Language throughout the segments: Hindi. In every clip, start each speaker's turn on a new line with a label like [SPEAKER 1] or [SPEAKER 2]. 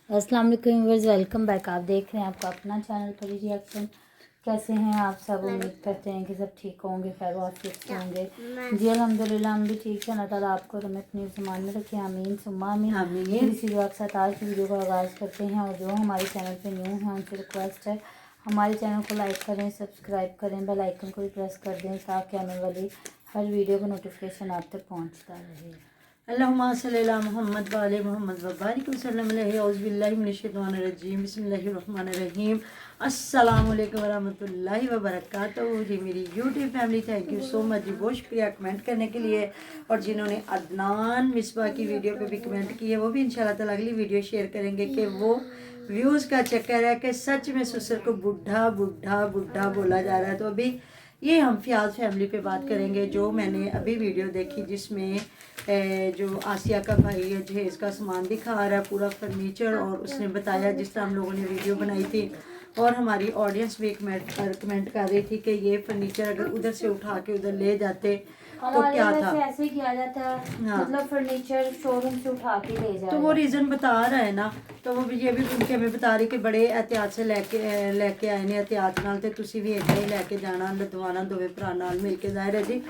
[SPEAKER 1] अस्सलाम वालेकुम व्यूअर्स, वेलकम बैक। आप देख रहे हैं आपका अपना चैनल परी रिएक्शन। कैसे हैं आप सब? उम्मीद करते हैं कि सब ठीक होंगे, खैर आफियत से होंगे। जी अल्हम्दुलिल्लाह, हम भी ठीक है। अल्लाह ताला आपको और हमें अपनी ज़ुबान में रखें, आमीन सुम्मा आमीन। फिर इसी दुआ के साथ आज की वीडियो का आगाज़ करते हैं। और जो हमारे चैनल पे न्यू हैं उनसे रिक्वेस्ट है, हमारे चैनल को लाइक करें, सब्सक्राइब करें, बेल आइकन को भी प्रेस कर दें ताकि आने वाली हर वीडियो का नोटिफिकेशन आप तक पहुँचता रहे।
[SPEAKER 2] अल्लाहुम्मा सल्ली अला मुहम्मद व आले मुहम्मद व बारिक वसल्लम अलैहि। औज़ु बिल्लाहि मिनश शैतानिर रजीम। बिस्मिल्लाहिर रहमानिर रहीम। अस्सलामु अलैकुम व रहमतुल्लाहि व बरकातहू। जी मेरी YouTube family, thank you so much जी, बहुत शुक्रिया कमेंट करने के लिए। और जिन्होंने अदनान मिसबा की वीडियो पे भी कमेंट किए, वो भी इंशाल्लाह ताला अगली वीडियो शेयर करेंगे कि वो व्यूज़ का चक्कर है कि सच में ससुर को बुढ़ा बुढ़ा बुढ़ा बोला जा रहा है। तो अभी ये हम फ़ियाज़ फैमिली पे बात करेंगे। जो मैंने अभी वीडियो देखी जिसमें जो आसिया का भाई है जहेज़ का सामान दिखा रहा है, पूरा फर्नीचर, और उसने बताया जिस तरह हम लोगों ने वीडियो बनाई थी। और हमारी ऑडियंस भी कमेंट कर रही थी कि ये फर्नीचर अगर उधर से उठा के उधर ले जाते तो क्या था।
[SPEAKER 1] ऐसे ही किया जाता है,
[SPEAKER 2] हाँ,
[SPEAKER 1] मतलब फर्नीचर शोरूम से उठा के ले जाए।
[SPEAKER 2] तो वो रीज़न बता रहा है ना, तो वो ये भी उनके हमें बता रही कि बड़े एहतियात से लेके आए ने, एहतियात नाल ते तुसी भी इतना ही लेके जाना, लदवाना दोवे भरा नाल मिल के। जाहिर है जी,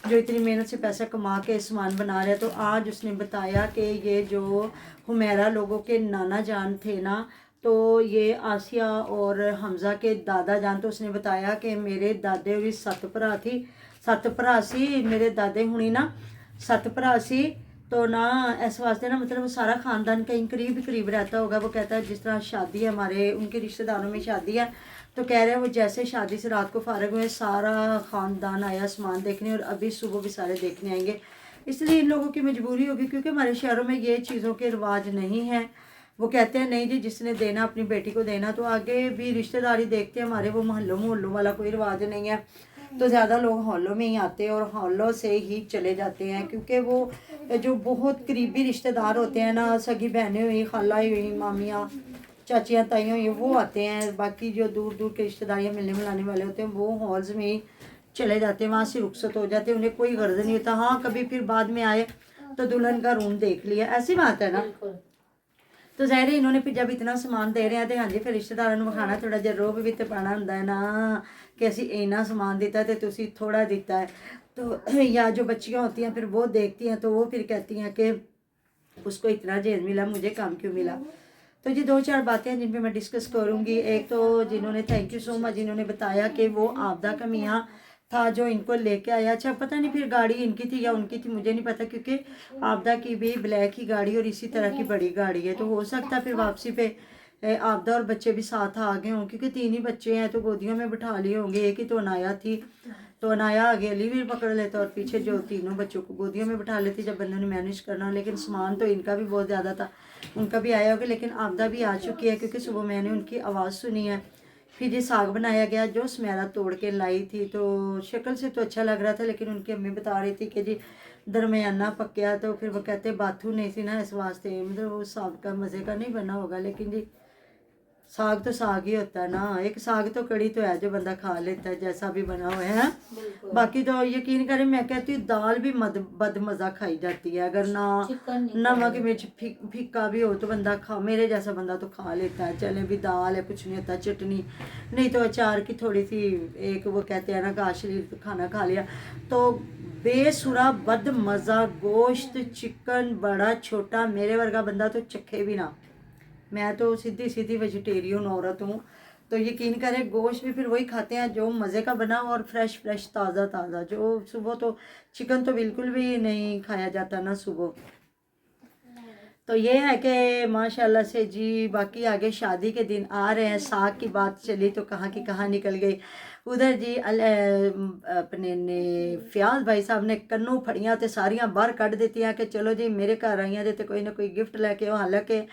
[SPEAKER 2] जो इतनी मेहनत से पैसा कमा के सामान बना रहे। तो आज उसने बताया कि ये जो हुमैरा लोगों के नाना जान थे ना, तो ये आसिया और हमज़ा के दादा जान। तो उसने बताया कि मेरे दादे भी 7 भरा थी, 7 भरा सी मेरे दादे हुणी ना, 7 भरा सी। तो ना इस वास्ते ना, मतलब सारा ख़ानदान कहीं करीब करीब रहता होगा। वो कहता है जिस तरह शादी है, हमारे उनके रिश्तेदारों में शादी है, तो कह रहे हैं वो जैसे शादी से रात को फारग हुए सारा ख़ानदान आया सामान देखने, और अभी सुबह भी सारे देखने आएंगे। इसलिए इन लोगों की मजबूरी होगी, क्योंकि हमारे शहरों में ये चीज़ों के रिवाज नहीं है। वो कहते हैं नहीं जी, जिसने देना अपनी बेटी को देना, तो आगे भी रिश्तेदारी देखते हैं हमारे। वो मोहल्लों वाला कोई रिवाज नहीं है। तो ज़्यादा लोग हॉलों में ही आते हैं और हॉलों से ही चले जाते हैं, क्योंकि वो जो बहुत करीबी रिश्तेदार होते हैं ना, सगी बहनें हुई, खाला हुई, मामियाँ, चाचियाँ, ताइयाँ हुई, वो आते हैं। बाकी जो दूर दूर के रिश्तेदारियाँ मिलने मिलाने वाले होते हैं, वो हॉल्स में ही चले जाते हैं, वहाँ से रुखसत हो जाते हैं। उन्हें कोई गर्ज नहीं होता। हाँ, कभी फिर बाद में आए तो दुल्हन का रूम देख लिया, ऐसी बात है ना। तो ज़ाहिर है इन्होंने फिर जब इतना समान दे रहे हैं तो हाँ जी, फिर रिश्तेदारों को विखाना, थोड़ा जिहा रोब भी तो पाना होंदा है ना कि असी इन्ना समान दिता तो तुसी थोड़ा दिता है। तो या जो बच्चियाँ होती हैं फिर वो देखती हैं, तो वो फिर कहती हैं कि उसको इतना जहेज मिला, मुझे कम क्यों मिला। तो जी 2-4 बातें हैं जिन पे मैं डिस्कस करूँगी। एक तो जिन्होंने, थैंक यू सो मच, जिन्होंने बताया कि वो आपदा का मियाँ था जो इनको लेके आया। अच्छा, पता नहीं फिर गाड़ी इनकी थी या उनकी थी, मुझे नहीं पता, क्योंकि आपदा की भी ब्लैक ही गाड़ी और इसी तरह की बड़ी गाड़ी है। तो हो सकता है फिर वापसी पे आपदा और बच्चे भी साथ आ गए हों, क्योंकि 3 ही बच्चे हैं, तो गोदियों में बिठा लिए होंगे। एक ही तो अनाया थी, तो अनाया आगे अली भी पकड़ लेता और पीछे जो तीनों बच्चों को गोदियों में बिठा लेती जब बंदे ने मैनेज करना। लेकिन सामान तो इनका भी बहुत ज़्यादा था, उनका भी आया होगा। लेकिन आपदा भी आ चुकी है, क्योंकि सुबह मैंने उनकी आवाज़ सुनी है। फिर ये साग बनाया गया जो स्मेरा तोड़ के लाई थी, तो शक्ल से तो अच्छा लग रहा था, लेकिन उनकी अम्मी बता रही थी कि जी दरमियाना पक्या। तो फिर वो कहते बाथू नहीं थी ना, इस वास्ते मतलब वो साग का मज़े का नहीं बना होगा। लेकिन जी साग तो साग ही होता है ना, एक साग तो कड़ी तो है जो बंदा खा लेता है जैसा भी बना हुआ है। बाकी तो यकीन करें, मैं कहती हूँ दाल भी बद मज़ा खाई जाती है, अगर ना नमक मिर्च फीका भी हो तो बंदा खा, मेरे जैसा बंदा तो खा लेता है। चले भी दाल है, कुछ नहीं होता, चटनी नहीं तो अचार की थोड़ी सी एक, वो कहते हैं ना गाशली खाना खा लिया। तो बेसुरा बद मज़ा गोश्त चिकन, बड़ा छोटा, मेरे वर्गा बंदा तो चखे भी ना। मैं तो सीधी सीधी वेजिटेरियन औरत हूँ। तो यकीन करें गोश्त भी फिर वही खाते हैं जो मज़े का बना हो और फ्रेश फ्रेश ताज़ा ताज़ा। जो सुबह तो चिकन तो बिल्कुल भी नहीं खाया जाता ना सुबह। तो ये है कि माशाल्लाह से जी। बाकी आगे शादी के दिन आ रहे हैं, साग की बात चली तो कहाँ की कहाँ निकल गई। उधर जी अपने ने फयाज भाई साहब ने कन्नू फड़ियाँ तो सारियां बाहर कढ़ देती हैं कि चलो जी मेरे घर आइयां जे तो कोई ना कोई गिफ्ट लेके आओ। हालांकि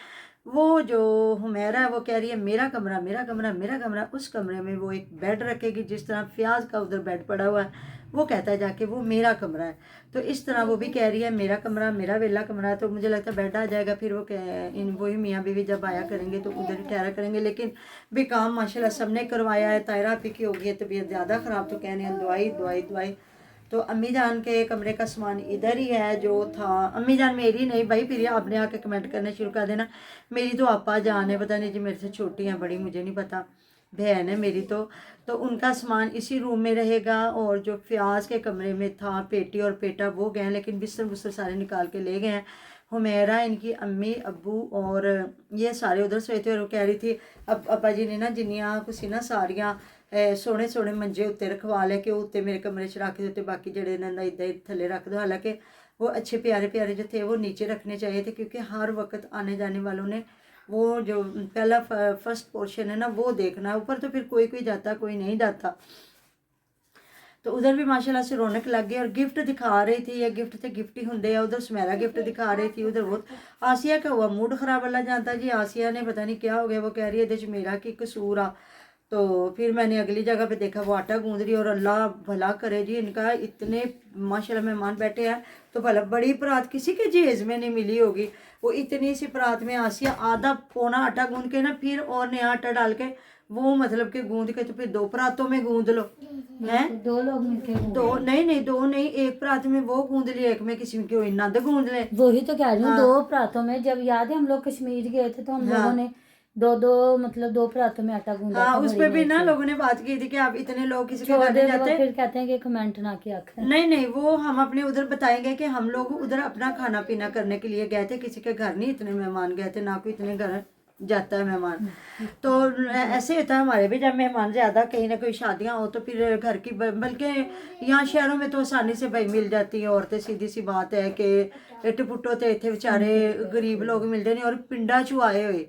[SPEAKER 2] वो जो हुमैरा है वो कह रही है मेरा कमरा मेरा कमरा मेरा कमरा। उस कमरे में वो एक बेड रखेगी, जिस तरह फयाज का उधर बेड पड़ा हुआ है, वो कहता है जाके वो मेरा कमरा है। तो इस तरह वो भी कह रही है मेरा कमरा मेरा वेला कमरा है। तो मुझे लगता है बेड आ जाएगा, फिर वो इन वही मियाँ बीवी जब आया करेंगे तो उधर ही ठहरा करेंगे। लेकिन भी काम माशाल्लाह सबने करवाया है। तायरा आपी की हो गई है तबीयत ज़्यादा ख़राब, तो कहने हैं दवाई दवाई दवाई। तो अम्मी जान के कमरे का सामान इधर ही है जो था। अम्मी जान मेरी नहीं भाई, फिर आपने आके कमेंट करना शुरू कर देना। मेरी तो आपा जान है, पता नहीं जी मेरे से छोटी हैं बड़ी, मुझे नहीं पता, बहन है मेरी। तो उनका सामान इसी रूम में रहेगा। और जो फ्याज के कमरे में था पेटी और पेटा वो गए हैं, लेकिन बिस्तर बुस्तर सारे निकाल के ले गए हैं। हुमैरा, इनकी अम्मी अब्बू और ये सारे उधर सोए थे। और वो कह रही थी अब अब्बा जी ने ना जिन्नियां कुछ ना सारियां सोहने सोहने मंजे उत्ते रखवा ले कि उत्ते मेरे कमरे च रख दो, बाकी जड़े ना इधर थले रख दो। हालांकि वो अच्छे प्यारे प्यारे जो थे वो नीचे रखने चाहिए थे, क्योंकि हर वक्त आने जाने वालों ने वो जो पहला फर्स्ट पोर्शन है ना वो देखना है। ऊपर तो फिर कोई कोई जाता कोई नहीं जाता। तो उधर भी माशाल्लाह से रौनक लग गई। और गिफ्ट दिखा रही थी, या गिफ्ट थे गिफ्ट ही होंगे, या उधर सुमेरा गिफ्ट दिखा रही थी। उधर बहुत आसिया का हुआ मूड खराब वाला जाता जी। आसिया ने पता नहीं क्या हो गया, वो कह रही है मेरा की कसूर आ। तो फिर मैंने अगली जगह पे देखा वो आटा गूंद रही। और अल्लाह भला करे जी, इनका इतने माशाल्लाह मेहमान बैठे हैं, तो भला बड़ी परात किसी के जहेज में नहीं मिली होगी। वो इतनी सी परात में आसिया आधा पौना आटा गूंद के ना फिर और नया आटा डाल के वो मतलब के गूंद के तो फिर 2 परातों में गूंद लो हैं।
[SPEAKER 1] 2 लोग मिलके
[SPEAKER 2] दो नहीं 2 नहीं, एक परात में वो गूंद ली, एक में किसी की कोई नंद गूंद ले।
[SPEAKER 1] वही तो कह रही हूँ।
[SPEAKER 2] हाँ।
[SPEAKER 1] 2 परातों में, जब याद है हम लोग कश्मीर गए थे तो हम लोगों ने 2 मतलब 2 परातों में आटा गूंदा
[SPEAKER 2] हाँ,
[SPEAKER 1] था।
[SPEAKER 2] उस पे भी ना लोगों ने बात की थी कि आप इतने लोग किसी के
[SPEAKER 1] छोड़
[SPEAKER 2] घर
[SPEAKER 1] दे,
[SPEAKER 2] नहीं
[SPEAKER 1] वो
[SPEAKER 2] जाते।
[SPEAKER 1] फिर कहते हैं कि कमेंट ना किया करें।
[SPEAKER 2] नहीं वो हम अपने उधर बताएंगे कि हम लोग उधर अपना खाना पीना करने के लिए गए थे, किसी के घर नहीं इतने मेहमान गए थे, ना कोई इतने घर जाता है मेहमान। तो ऐसे होता है हमारे भी, जब मेहमान ज्यादा कहीं ना कोई शादियां हो तो फिर घर की बल्कि यहाँ शहरों में तो आसानी से भाई मिल जाती है औरतें, सीधी सी बात है कि इट पुट्टो तो इतने बेचारे गरीब लोग मिलते नहीं। और पिंडा चू आए हुए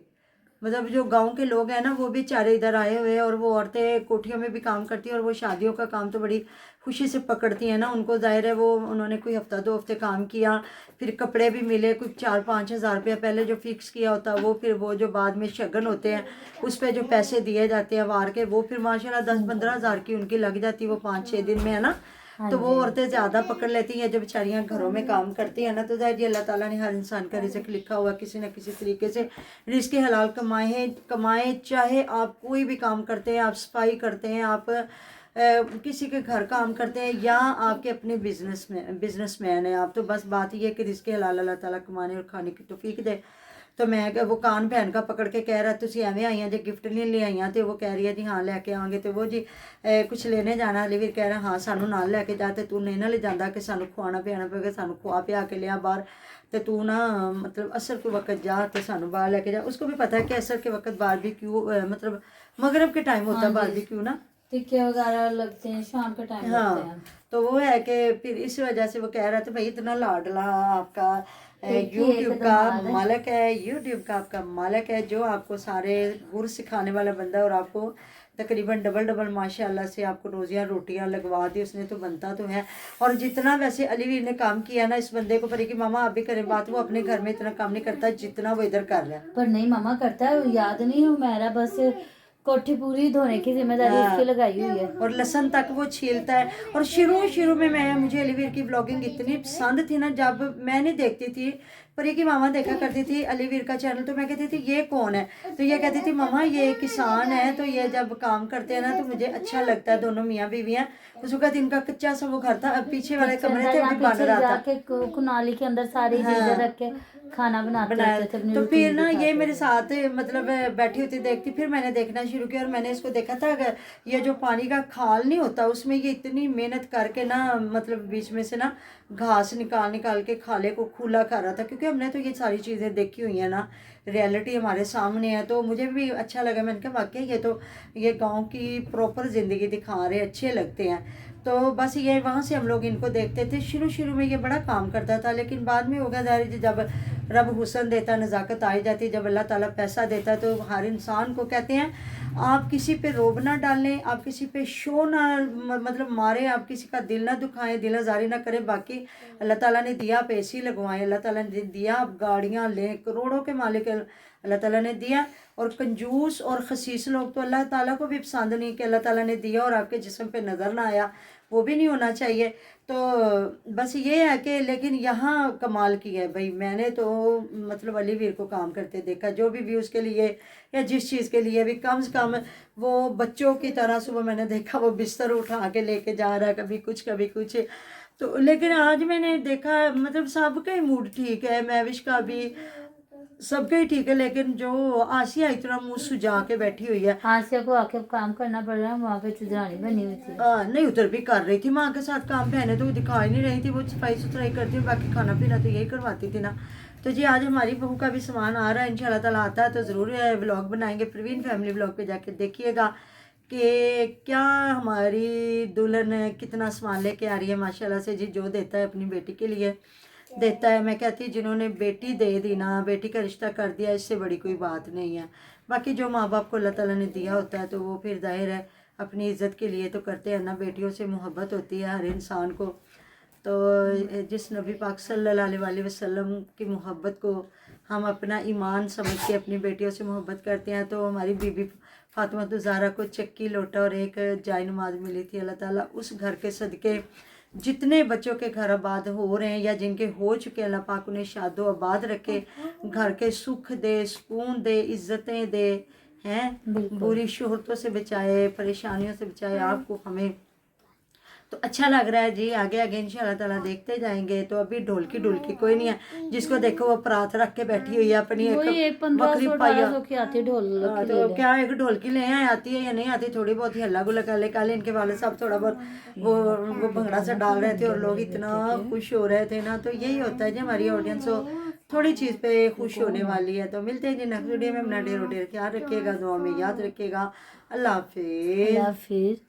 [SPEAKER 2] मतलब जो गांव के लोग हैं ना वो भी चारे इधर आए हुए हैं। और वो औरतें कोठियों में भी काम करती हैं, और वो शादियों का काम तो बड़ी खुशी से पकड़ती हैं ना। उनको जाहिर है वो उन्होंने कोई हफ्ता 2 हफ्ते काम किया, फिर कपड़े भी मिले, कुछ 4-5 हज़ार रुपया पहले जो फिक्स किया होता है वो, फिर वो जो बाद में शगन होते हैं उस पर जो पैसे दिए जाते हैं वार के, वो फिर माशाल्लाह 10-15 हज़ार की उनकी लग जाती है वो 5-6 दिन में, है ना। तो वो औरतें ज़्यादा पकड़ लेती हैं जो बेचारियां घरों में काम करती हैं ना। तो जाहिर अल्लाह ताला ने हर इंसान का रिज़्क लिखा हुआ, किसी न किसी तरीके से रिज़्क हलाल कमाएं। चाहे आप कोई भी काम करते हैं, आप सफाई करते हैं, आप किसी के घर काम करते हैं, या आपके अपने बिजनेसमैन हैं आप, तो बस बात ये है कि रिज़्क हलाल अल्लाह ताला कमाने और खाने की तौफीक दे। तो मैं वो कान भैन का पकड़ के कह रहा तुसी एवें आई हैं जो गिफ्ट नहीं ले आई हैं। तो वो कह रही है जी हाँ लैके आवांगे। तो वो जी कुछ लेने जाना, अलीवीर कह रहा हाँ सानू नाल लैके जा, तो तू नहीं ना ले जाता कि सानू खुआना पियाना पेगा, सानू खुआ पिया के लिया बाहर, तो तू ना मतलब असर के वक्त जा तो सानू बाहर लेके जा। उसको भी पता है कि असर के वक्त बारबेक्यू मतलब मगरब के टाइम होता है बारबेक्यू ना,
[SPEAKER 1] टिक्के वगैरह लगते हैं शाम के टाइम लगते हैं।
[SPEAKER 2] तो वो है कि फिर इस वजह से वो कह रहा था भाई इतना लाडला आपका यूट्यूब का मालिक है, यूट्यूब का आपका मालिक है जो आपको सारे गुर सिखाने वाला बंदा है, और आपको तकरीबन डबल माशाल्लाह से आपको रोजियां रोटियां लगवा दी उसने, तो बनता तो है। और जितना वैसे अलीवीर ने काम किया ना इस बंदे को, पर कि मामा आप भी करें बात, वो अपने घर में इतना काम नहीं करता जितना वो इधर कर रहा है।
[SPEAKER 1] पर नहीं मामा करता है, याद नहीं है मेरा, बस कोठी पूरी धोने की जिम्मेदारी इसकी लगाई हुई है।
[SPEAKER 2] और लहसन तक वो छीलता है। और शुरू में मुझे अलीवीर की ब्लॉगिंग इतनी पसंद थी ना, जब मैं नहीं देखती थी पर ये की मामा देखा करती थी अलीवीर का चैनल, तो मैं कहती थी ये कौन है, तो ये कहती थी मामा ये किसान है, तो ये जब काम करते हैं ना तो मुझे अच्छा लगता है। दोनों मियाँ बीवी हैं। उस वक्त इनका कच्चा सा वो घर था, अब पीछे वाले कमरे थे अभी बन रहा था,
[SPEAKER 1] कुनाली के अंदर सारी चीजें रख के खाना बनाते थे।
[SPEAKER 2] तो फिर ना ये मेरे साथ मतलब बैठी होती देखती, फिर मैंने देखना शुरू किया। और मैंने इसको देखा था अगर ये जो पानी का खाल नहीं होता उसमें ये इतनी मेहनत करके ना मतलब बीच में से ना घास निकाल के खाले को खुला कर रहा था, क्योंकि हमने तो ये सारी चीज़ें देखी हुई हैं ना, रियलिटी हमारे सामने है। तो मुझे भी अच्छा लगा, मैंने कहा वाकई ये गाँव की प्रॉपर ज़िंदगी दिखा रहे, अच्छे लगते हैं। तो बस ये वहाँ से हम लोग इनको देखते थे। शुरू में ये बड़ा काम करता था, लेकिन बाद में हो गया जाहिर, जब रब हुस्न देता, नज़ाकत आई जाती, जब अल्लाह ताला पैसा देता, तो हर इंसान को कहते हैं आप किसी पे रोब ना डालें, आप किसी पे शो ना मतलब मारें, आप किसी का दिल ना दुखाएं, दिल आज़ारी ना करें। बाकी अल्लाह ताला ने दिया आप एसी लगवाएं, अल्लाह ताला ने दिया आप गाड़ियाँ लें, करोड़ों के मालिक अल्लाह ताला ने दिया। और कंजूस और खसीस लोग तो अल्लाह ताला को भी पसंद नहीं कि अल्लाह ताला ने दिया और आपके जिस्म पे नज़र ना आया, वो भी नहीं होना चाहिए। तो बस ये है कि लेकिन यहाँ कमाल की है भाई, मैंने तो मतलब अली वीर को काम करते देखा, जो भी व्यूज़ के लिए या जिस चीज़ के लिए भी, कम से कम वो बच्चों की तरह सुबह मैंने देखा वो बिस्तर उठा के लेके जा रहा है, कभी कुछ कभी कुछ। तो लेकिन आज मैंने देखा मतलब सबका ही मूड ठीक है, महविश का भी, सबका ही ठीक है। लेकिन जो आसिया इतना मुंह सुजा के बैठी हुई है,
[SPEAKER 1] आसिया को आके अब काम करना पड़ रहा है, वहाँ पे चुदरानी बनी हुई थी।
[SPEAKER 2] नहीं उधर भी कर रही थी माँ के साथ काम, बहने तो दिखा ही नहीं रही थी, वो सफाई सुथराई करती है, बाकी खाना पीना तो यही करवाती थी ना। तो जी आज हमारी बहू का भी सामान आ रहा है, इंशाल्लाह ताला आता है तो ज़रूर व्लॉग बनाएंगे, प्रवीण फैमिली व्लॉग पे जाके देखिएगा कि क्या हमारी दुल्हन कितना सामान लेके आ रही है माशाल्लाह से। जी जो देता है अपनी बेटी के लिए देता है। मैं कहती जिन्होंने बेटी दे दी ना, बेटी का रिश्ता कर दिया, इससे बड़ी कोई बात नहीं है। बाकी जो माँ बाप को अल्लाह ताला ने दिया होता है तो वो फिर जाहिर है अपनी इज़्ज़त के लिए तो करते हैं ना। बेटियों से मोहब्बत होती है हर इंसान को। तो जिस नबी पाक सल्लल्लाहु अलैहि वसल्लम की मोहब्बत को हम अपना ईमान समझ के अपनी बेटियों से मोहब्बत करते हैं, तो हमारी बीबी फातिमा ज़हरा को चक्की लोटा और एक जाय नमाज मिली थी। अल्लाह ताला उस घर के सदके जितने बच्चों के घर आबाद हो रहे हैं या जिनके हो चुके, अल्लाह पाक उन्हें शादो आबाद रखे, घर के सुख दे, सुकून दे, इज़्ज़तें दे, हैं बुरी शोहरतों से बचाए, परेशानियों से बचाए आपको हमें। तो अच्छा लग रहा है जी। आगे आगे इंशाल्लाह ताला देखते जाएंगे। तो अभी ढोलकी ढोलकी कोई नहीं है, जिसको देखो वो परात रख के बैठी हुई है अपनी एक बकरी पाया।
[SPEAKER 1] की आती ढोल
[SPEAKER 2] तो क्या एक ढोलकी ले आए, आती है या नहीं आती, थोड़ी बहुत ही हल्ला गुल्ला कर ले। कल इनके वाले साहब थोड़ा बहुत वो भंगड़ा सा डाल रहे थे और लोग इतना खुश हो रहे थे ना। तो यही होता है जी हमारी ऑडियंस हो थोड़ी चीज़ पे खुश होने वाली है। तो मिलते हैं जी नेक्स्ट वीडियो में। अपना ढेर ख्याल रखिएगा, दुआ में याद रखिएगा। अल्लाह हाफिज़।